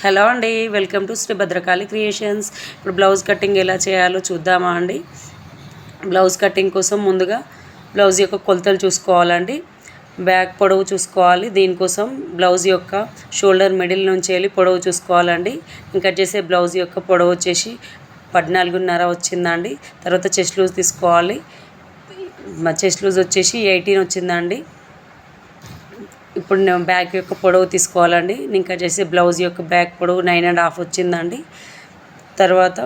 Hello అండి, welcome to Shri Bhadrakali creations. ఇప్పుడు blouse cutting ఎలా చేయాలో చూద్దామా అండి. బ్లౌజ్ కటింగ్ కోసం ముందుగా బ్లౌజ్ యొక్క కొలతలు చూసుకోవాలండి. బ్యాక్ పొడవు చూసుకోవాలి. దీనికోసం బ్లౌజ్ యొక్క షోల్డర్ మిడిల్ నుంచి వెళ్ళి పొడవు చూసుకోవాలండి. ఇంకా చేసే బ్లౌజ్ యొక్క పొడవు వచ్చేసి 14.5 వచ్చిందండి. తర్వాత చెస్ట్ లూజ్ తీసుకోవాలి. చెస్ట్ లూజ్ వచ్చేసి 18 వచ్చిందండి. ఇప్పుడు నేను బ్యాక్ యొక్క పొడవు తీసుకోవాలండి. నేను కట్ చేసే బ్లౌజ్ యొక్క బ్యాక్ పొడవు 9.5 వచ్చిందండి. తర్వాత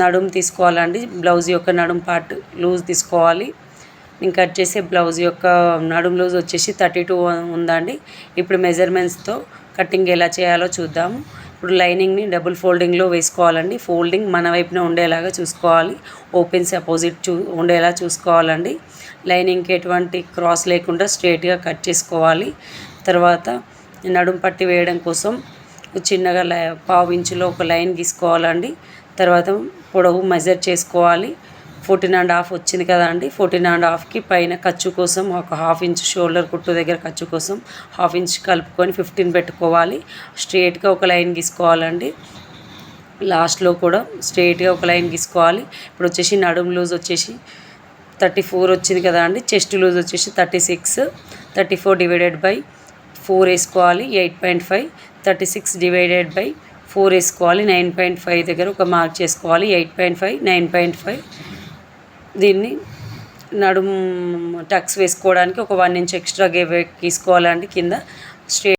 నడుము తీసుకోవాలండి. బ్లౌజ్ యొక్క నడుము పార్ట్ లూజ్ తీసుకోవాలి. నేను కట్ చేసే బ్లౌజ్ యొక్క నడుము లూజ్ వచ్చేసి 32 ఉందండి. ఇప్పుడు మెజర్మెంట్స్తో కటింగ్ ఎలా చేయాలో చూద్దాము. ఇప్పుడు లైనింగ్ని డబుల్ ఫోల్డింగ్లో వేసుకోవాలండి. ఫోల్డింగ్ మన వైపున ఉండేలాగా చూసుకోవాలి. ఓపెన్స్ అపోజిట్ ఉండేలా చూసుకోవాలండి. లైనింగ్కి ఎటువంటి క్రాస్ లేకుండా స్ట్రైట్గా కట్ చేసుకోవాలి. తర్వాత నడుము పట్టి వేయడం కోసం చిన్నగా 1/2 ఇంచులో ఒక లైన్ గీసుకోవాలండి. తర్వాత పొడవు మెజర్ చేసుకోవాలి. 14.5 వచ్చింది కదా అండి. 14.5కి పైన ఖర్చు కోసం ఒక 1/2 ఇంచు షోల్డర్ కుట్టు దగ్గర ఖర్చు కోసం 1/2 ఇంచ్ కలుపుకొని 15 పెట్టుకోవాలి. స్ట్రైట్గా ఒక లైన్ గీసుకోవాలండి. లాస్ట్లో కూడా స్ట్రైట్గా ఒక లైన్ గీసుకోవాలి. ఇప్పుడు వచ్చేసి నడుము లూజ్ వచ్చేసి 34 వచ్చింది కదా అండి. చెస్ట్ లూజ్ వచ్చేసి 36. 34 డివైడెడ్ బై 4 వేసుకోవాలి. 8.5. 36 డివైడెడ్ బై 4 వేసుకోవాలి. 9.5 దగ్గర ఒక మార్క్ చేసుకోవాలి. 8.5, 9.5. దీన్ని నడుము టక్స్ వేసుకోవడానికి ఒక 1 ఇంచ్ ఎక్స్ట్రా గీసుకోవాలండి. కింద స్ట్రైట్